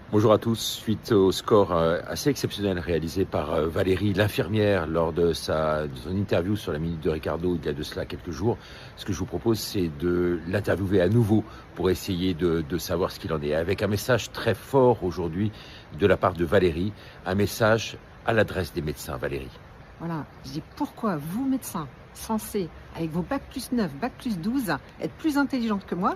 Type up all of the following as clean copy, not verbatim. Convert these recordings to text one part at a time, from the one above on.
Bonjour à tous. Suite au score assez exceptionnel réalisé par Valérie, l'infirmière, lors de son interview sur la Minute de Ricardo il y a de cela quelques jours, ce que je vous propose, c'est de l'interviewer à nouveau pour essayer de savoir ce qu'il en est. Avec un message très fort aujourd'hui de la part de Valérie, un message à l'adresse des médecins, Valérie. Voilà, je dis pourquoi vous, médecins, censés, avec vos bac plus 9, bac plus 12, être plus intelligente que moi,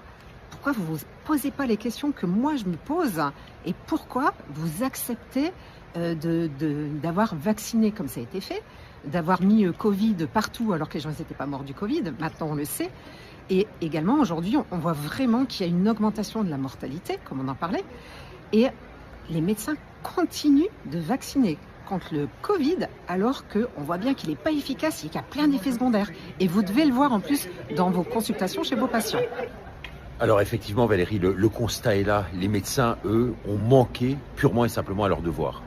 pourquoi vous ne vous posez pas les questions que moi je me pose et pourquoi vous acceptez d'avoir vacciné comme ça a été fait, d'avoir mis Covid partout alors que les gens n'étaient pas morts du Covid, maintenant on le sait. Et également aujourd'hui on voit vraiment qu'il y a une augmentation de la mortalité, comme on en parlait, et les médecins continuent de vacciner contre le Covid alors qu'on voit bien qu'il n'est pas efficace et qu'il y a plein d'effets secondaires. Et vous devez le voir en plus dans vos consultations chez vos patients. Alors effectivement, Valérie, le constat est là. Les médecins, eux, ont manqué purement et simplement à leur devoir.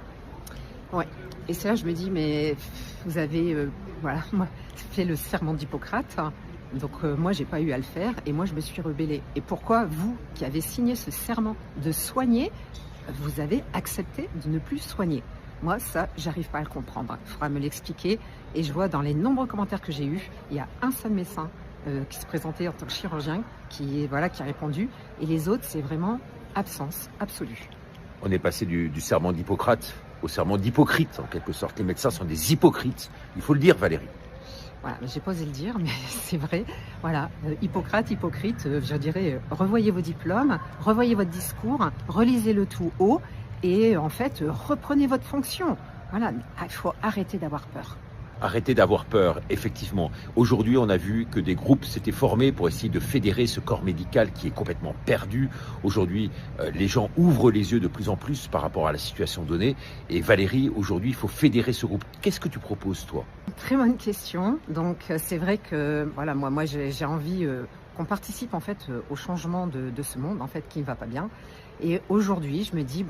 Ouais. Et c'est là je me dis, mais vous avez moi, fait le serment d'Hippocrate. Donc moi, j'ai pas eu à le faire et moi, je me suis rebellée. Et pourquoi vous, qui avez signé ce serment de soigner, vous avez accepté de ne plus soigner? Moi, ça, j'arrive pas à le comprendre. Il faudra me l'expliquer. Et je vois dans les nombreux commentaires que j'ai eus, il y a un seul médecin qui se présentait en tant que chirurgien, qui a répondu. Et les autres, c'est vraiment absence absolue. On est passé du serment d'Hippocrate au serment d'Hypocrite, en quelque sorte. Les médecins sont des hypocrites. Il faut le dire, Valérie. Voilà, j'ai pas osé le dire, mais c'est vrai. Voilà, Hippocrate, hypocrite, je dirais, revoyez vos diplômes, revoyez votre discours, relisez le tout haut et en fait, reprenez votre fonction. Voilà, il faut arrêter d'avoir peur. Arrêtez d'avoir peur, effectivement. Aujourd'hui, on a vu que des groupes s'étaient formés pour essayer de fédérer ce corps médical qui est complètement perdu. Aujourd'hui, les gens ouvrent les yeux de plus en plus par rapport à la situation donnée. Et Valérie, aujourd'hui, il faut fédérer ce groupe. Qu'est-ce que tu proposes, toi? Très bonne question. Donc, c'est vrai que voilà, moi j'ai envie qu'on participe en fait au changement de ce monde en fait qui ne va pas bien. Et aujourd'hui, je me dis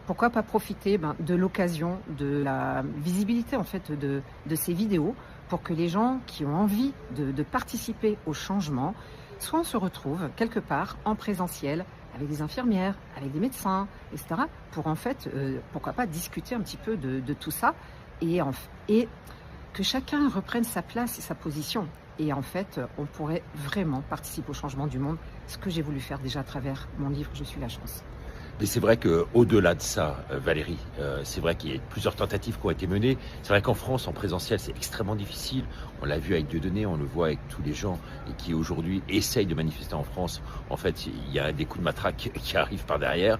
pourquoi pas profiter de l'occasion, de la visibilité en fait de ces vidéos pour que les gens qui ont envie de participer au changement, soit on se retrouve quelque part en présentiel avec des infirmières, avec des médecins, etc. pour en fait pourquoi pas discuter un petit peu de tout ça et que chacun reprenne sa place et sa position. Et en fait, on pourrait vraiment participer au changement du monde, ce que j'ai voulu faire déjà à travers mon livre Je suis la chance. Mais c'est vrai qu'au-delà de ça, Valérie, c'est vrai qu'il y a plusieurs tentatives qui ont été menées. C'est vrai qu'en France, en présentiel, c'est extrêmement difficile. On l'a vu avec Dieudonné, on le voit avec tous les gens qui aujourd'hui essayent de manifester en France. En fait, il y a des coups de matraque qui arrivent par derrière.